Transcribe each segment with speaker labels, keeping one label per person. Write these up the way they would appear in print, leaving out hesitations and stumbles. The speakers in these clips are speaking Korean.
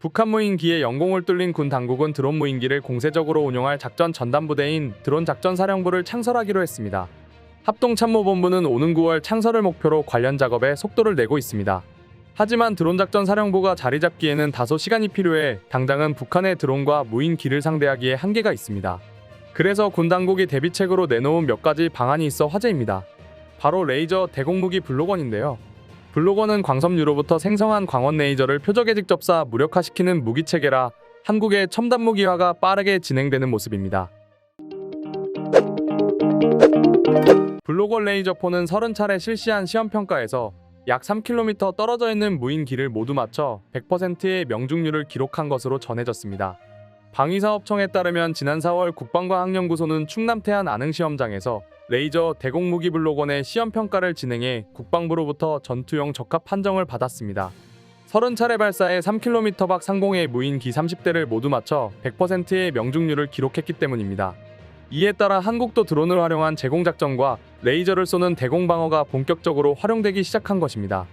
Speaker 1: 북한 무인기에 영공을 뚫린 군 당국은 드론 무인기를 공세적으로 운용할 작전 전담부대인 드론작전사령부를 창설하기로 했습니다. 합동참모본부는 오는 9월 창설을 목표로 관련 작업에 속도를 내고 있습니다. 하지만 드론작전사령부가 자리 잡기에는 다소 시간이 필요해 당장은 북한의 드론과 무인기를 상대하기에 한계가 있습니다. 그래서 군 당국이 대비책으로 내놓은 몇 가지 방안이 있어 화제입니다. 바로 레이저 대공무기 블록원인데요. 블록원은 광섬유로부터 생성한 광원 레이저를 표적에 직접 쏴 무력화시키는 무기체계라 한국의 첨단 무기화가 빠르게 진행되는 모습입니다. 블록원 레이저포는 30차례 실시한 시험평가에서 약 3km 떨어져 있는 무인기를 모두 맞춰 100%의 명중률을 기록한 것으로 전해졌습니다. 방위사업청에 따르면 지난 4월 국방과학연구소는 충남 태안 안흥시험장에서 레이저 대공무기 블록원의 시험평가를 진행해 국방부로부터 전투용 적합 판정을 받았습니다. 30차례 발사에 3km 밖 상공의 무인기 30대를 모두 맞춰 100%의 명중률을 기록했기 때문입니다. 이에 따라 한국도 드론을 활용한 제공작전과 레이저를 쏘는 대공방어가 본격적으로 활용되기 시작한 것입니다.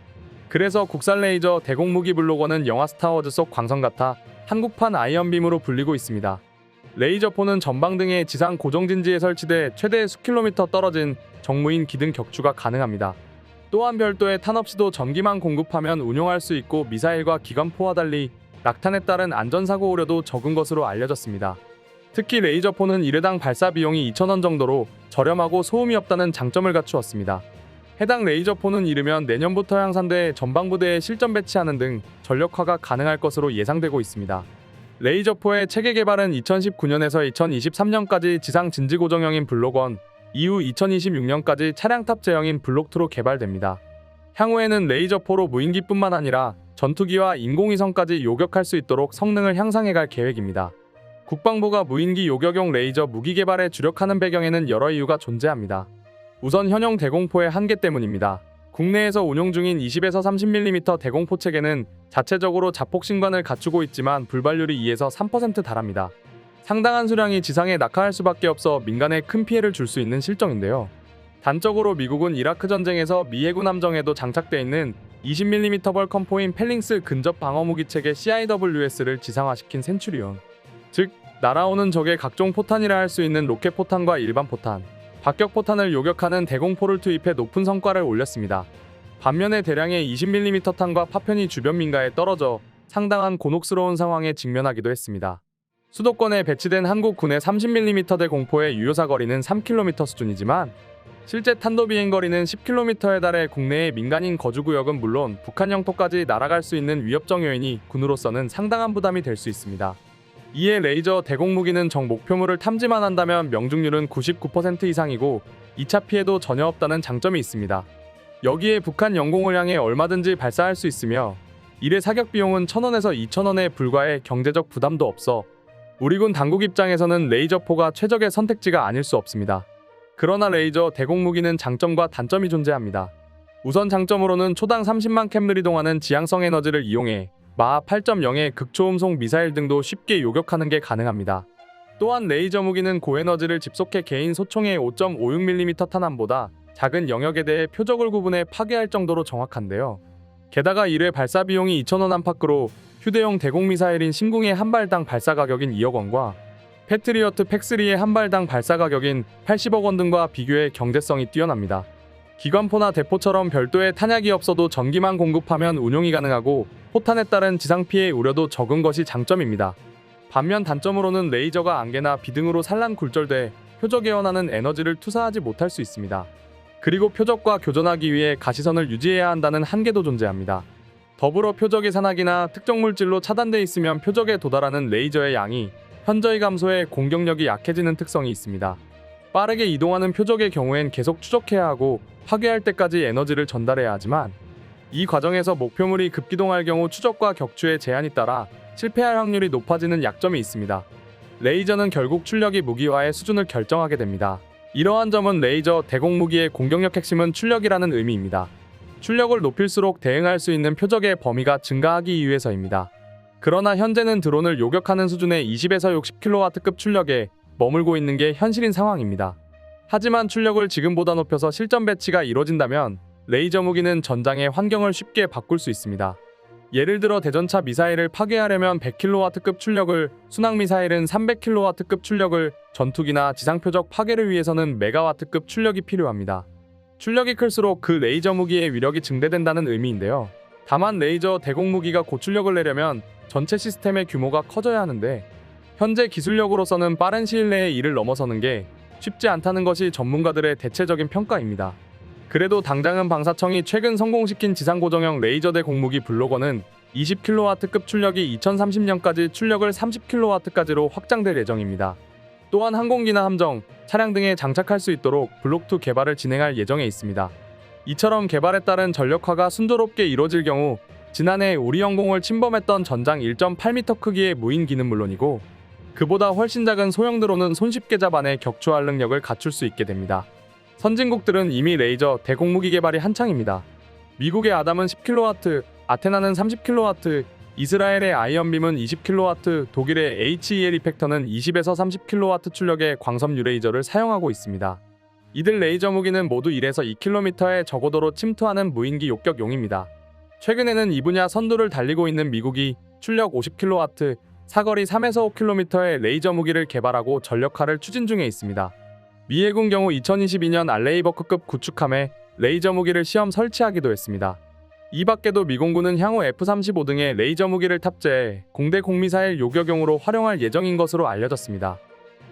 Speaker 1: 그래서 국산 레이저 대공무기 블록원은 영화 스타워즈 속 광선 같아 한국판 아이언빔으로 불리고 있습니다. 레이저포는 전방등의 지상 고정진지에 설치돼 최대 수킬로미터 떨어진 정무인 기등 격추가 가능합니다. 또한 별도의 탄 없이도 전기만 공급하면 운용할 수 있고 미사일과 기관포와 달리 낙탄에 따른 안전사고 우려도 적은 것으로 알려졌습니다. 특히 레이저포는 1회당 발사 비용이 2,000원 정도로 저렴하고 소음이 없다는 장점을 갖추었습니다. 해당 레이저포는 이르면 내년부터 향산돼 전방부대에 실전 배치하는 등 전력화가 가능할 것으로 예상되고 있습니다. 레이저포의 체계 개발은 2019년에서 2023년까지 지상 진지 고정형인 블록1, 이후 2026년까지 차량 탑재형인 블록2로 개발됩니다. 향후에는 레이저포로 무인기뿐만 아니라 전투기와 인공위성까지 요격할 수 있도록 성능을 향상해갈 계획입니다. 국방부가 무인기 요격용 레이저 무기 개발에 주력하는 배경에는 여러 이유가 존재합니다. 우선 현용 대공포의 한계 때문입니다. 국내에서 운용 중인 20에서 30mm 대공포 체계는 자체적으로 자폭신관을 갖추고 있지만 불발률이 2에서 3% 달합니다. 상당한 수량이 지상에 낙하할 수밖에 없어 민간에 큰 피해를 줄 수 있는 실정인데요. 단적으로 미국은 이라크 전쟁에서 미 해군 함정에도 장착돼 있는 20mm 벌컴포인 펠링스 근접 방어무기 체계 CIWS를 지상화시킨 센츄리온, 즉 날아오는 적의 각종 포탄이라 할 수 있는 로켓 포탄과 일반 포탄, 박격 포탄을 요격하는 대공포를 투입해 높은 성과를 올렸습니다. 반면에 대량의 20mm 탄과 파편이 주변 민가에 떨어져 상당한 곤혹스러운 상황에 직면하기도 했습니다. 수도권에 배치된 한국 군의 30mm 대공포의 유효사거리는 3km 수준이지만 실제 탄도 비행거리는 10km에 달해 국내의 민간인 거주구역은 물론 북한 영토까지 날아갈 수 있는 위협적 요인이 군으로서는 상당한 부담이 될 수 있습니다. 이에 레이저 대공무기는 정 목표물을 탐지만 한다면 명중률은 99% 이상이고 2차 피해도 전혀 없다는 장점이 있습니다. 여기에 북한 영공을 향해 얼마든지 발사할 수 있으며 일의 사격 비용은 1,000원에서 2,000원에 불과해 경제적 부담도 없어 우리 군 당국 입장에서는 레이저포가 최적의 선택지가 아닐 수 없습니다. 그러나 레이저 대공무기는 장점과 단점이 존재합니다. 우선 장점으로는 초당 30만 캠을 이동하는 지향성 에너지를 이용해 마하 8.0의 극초음속 미사일 등도 쉽게 요격하는 게 가능합니다. 또한 레이저 무기는 고에너지를 집속해 개인 소총의 5.56mm 탄환보다 작은 영역에 대해 표적을 구분해 파괴할 정도로 정확한데요. 게다가 1회 발사 비용이 2,000원 안팎으로 휴대용 대공미사일인 신궁의 한 발당 발사 가격인 2억 원과 패트리어트 팩3의 한 발당 발사 가격인 80억 원 등과 비교해 경제성이 뛰어납니다. 기관포나 대포처럼 별도의 탄약이 없어도 전기만 공급하면 운용이 가능하고 포탄에 따른 지상 피해 우려도 적은 것이 장점입니다. 반면 단점으로는 레이저가 안개나 비 등으로 산란 굴절돼 표적에 원하는 에너지를 투사하지 못할 수 있습니다. 그리고 표적과 교전하기 위해 가시선을 유지해야 한다는 한계도 존재합니다. 더불어 표적이 산악이나 특정 물질로 차단돼 있으면 표적에 도달하는 레이저의 양이 현저히 감소해 공격력이 약해지는 특성이 있습니다. 빠르게 이동하는 표적의 경우엔 계속 추적해야 하고 파괴할 때까지 에너지를 전달해야 하지만 이 과정에서 목표물이 급기동할 경우 추적과 격추에 제한이 따라 실패할 확률이 높아지는 약점이 있습니다. 레이저는 결국 출력이 무기화의 수준을 결정하게 됩니다. 이러한 점은 레이저 대공무기의 공격력 핵심은 출력이라는 의미입니다. 출력을 높일수록 대응할 수 있는 표적의 범위가 증가하기 위해서입니다. 그러나 현재는 드론을 요격하는 수준의 20에서 60kW급 출력에 머물고 있는 게 현실인 상황입니다. 하지만 출력을 지금보다 높여서 실전 배치가 이뤄진다면 레이저 무기는 전장의 환경을 쉽게 바꿀 수 있습니다. 예를 들어 대전차 미사일을 파괴하려면 100kW급 출력을, 순항 미사일은 300kW급 출력을, 전투기나 지상표적 파괴를 위해서는 메가와트급 출력이 필요합니다. 출력이 클수록 그 레이저 무기의 위력이 증대된다는 의미인데요. 다만 레이저 대공 무기가 고출력을 내려면 전체 시스템의 규모가 커져야 하는데 현재 기술력으로서는 빠른 시일 내에 이를 넘어서는 게 쉽지 않다는 것이 전문가들의 대체적인 평가입니다. 그래도 당장은 방사청이 최근 성공시킨 지상고정형 레이저 대공무기 블로거는 20kW급 출력이 2030년까지 출력을 30kW까지로 확장될 예정입니다. 또한 항공기나 함정, 차량 등에 장착할 수 있도록 블록2 개발을 진행할 예정에 있습니다. 이처럼 개발에 따른 전력화가 순조롭게 이루어질 경우 지난해 우리 영공을 침범했던 전장 1.8m 크기의 무인기는 물론이고 그보다 훨씬 작은 소형 드론은 손쉽게 잡아내 격추할 능력을 갖출 수 있게 됩니다. 선진국들은 이미 레이저 대공무기 개발이 한창입니다. 미국의 아담은 10kW, 아테나는 30kW, 이스라엘의 아이언빔은 20kW, 독일의 HEL 이펙터는 20에서 30kW 출력의 광섬 유레이저를 사용하고 있습니다. 이들 레이저 무기는 모두 1에서 2km의 저고도로 침투하는 무인기 요격용입니다. 최근에는 이 분야 선두를 달리고 있는 미국이 출력 50kW, 사거리 3에서 5km의 레이저 무기를 개발하고 전력화를 추진 중에 있습니다. 미 해군 경우 2022년 알레이버크급 구축함에 레이저 무기를 시험 설치하기도 했습니다. 이 밖에도 미공군은 향후 F-35 등의 레이저 무기를 탑재해 공대 공미사일 요격용으로 활용할 예정인 것으로 알려졌습니다.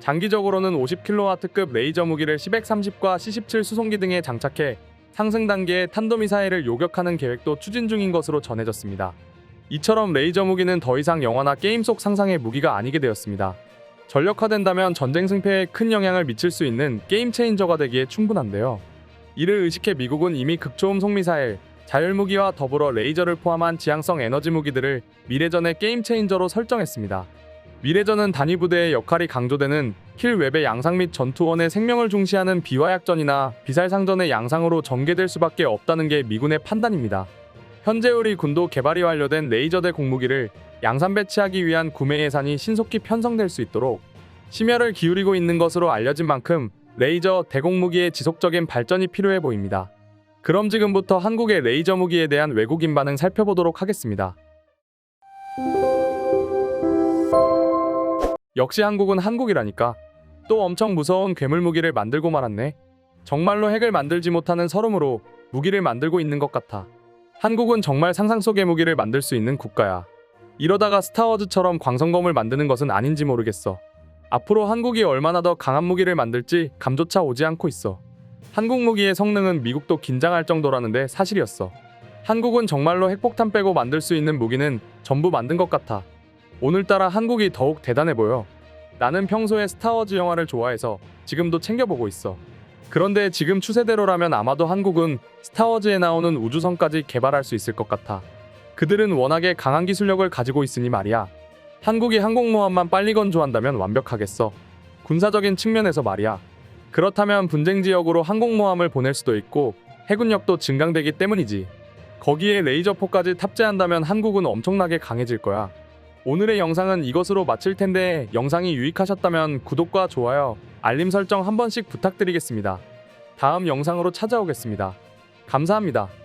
Speaker 1: 장기적으로는 50kW급 레이저 무기를 C-130과 C-17 수송기 등에 장착해 상승 단계의 탄도미사일을 요격하는 계획도 추진 중인 것으로 전해졌습니다. 이처럼 레이저 무기는 더 이상 영화나 게임 속 상상의 무기가 아니게 되었습니다. 전력화된다면 전쟁 승패에 큰 영향을 미칠 수 있는 게임 체인저가 되기에 충분한데요. 이를 의식해 미국은 이미 극초음 속미사일, 자율무기와 더불어 레이저를 포함한 지향성 에너지 무기들을 미래전의 게임 체인저로 설정했습니다. 미래전은 단위 부대의 역할이 강조되는 킬 웹의 양상 및 전투원의 생명을 중시하는 비화약전이나 비살상전의 양상으로 전개될 수밖에 없다는 게 미군의 판단입니다. 현재 우리 군도 개발이 완료된 레이저대 공무기를 양산 배치하기 위한 구매 예산이 신속히 편성될 수 있도록 심혈을 기울이고 있는 것으로 알려진 만큼 레이저 대공무기의 지속적인 발전이 필요해 보입니다. 그럼 지금부터 한국의 레이저 무기에 대한 외국인 반응 살펴보도록 하겠습니다. 역시 한국은 한국이라니까. 또 엄청 무서운 괴물 무기를 만들고 말았네. 정말로 핵을 만들지 못하는 서름으로 무기를 만들고 있는 것 같아. 한국은 정말 상상 속의 무기를 만들 수 있는 국가야. 이러다가 스타워즈처럼 광선검을 만드는 것은 아닌지 모르겠어. 앞으로 한국이 얼마나 더 강한 무기를 만들지 감조차 오지 않고 있어. 한국 무기의 성능은 미국도 긴장할 정도라는데 사실이었어. 한국은 정말로 핵폭탄 빼고 만들 수 있는 무기는 전부 만든 것 같아. 오늘따라 한국이 더욱 대단해 보여. 나는 평소에 스타워즈 영화를 좋아해서 지금도 챙겨보고 있어. 그런데 지금 추세대로라면 아마도 한국은 스타워즈에 나오는 우주선까지 개발할 수 있을 것 같아. 그들은 워낙에 강한 기술력을 가지고 있으니 말이야. 한국이 항공모함만 빨리 건조한다면 완벽하겠어. 군사적인 측면에서 말이야. 그렇다면 분쟁 지역으로 항공모함을 보낼 수도 있고 해군력도 증강되기 때문이지. 거기에 레이저포까지 탑재한다면 한국은 엄청나게 강해질 거야. 오늘의 영상은 이것으로 마칠 텐데 영상이 유익하셨다면 구독과 좋아요, 알림 설정 한 번씩 부탁드리겠습니다. 다음 영상으로 찾아오겠습니다. 감사합니다.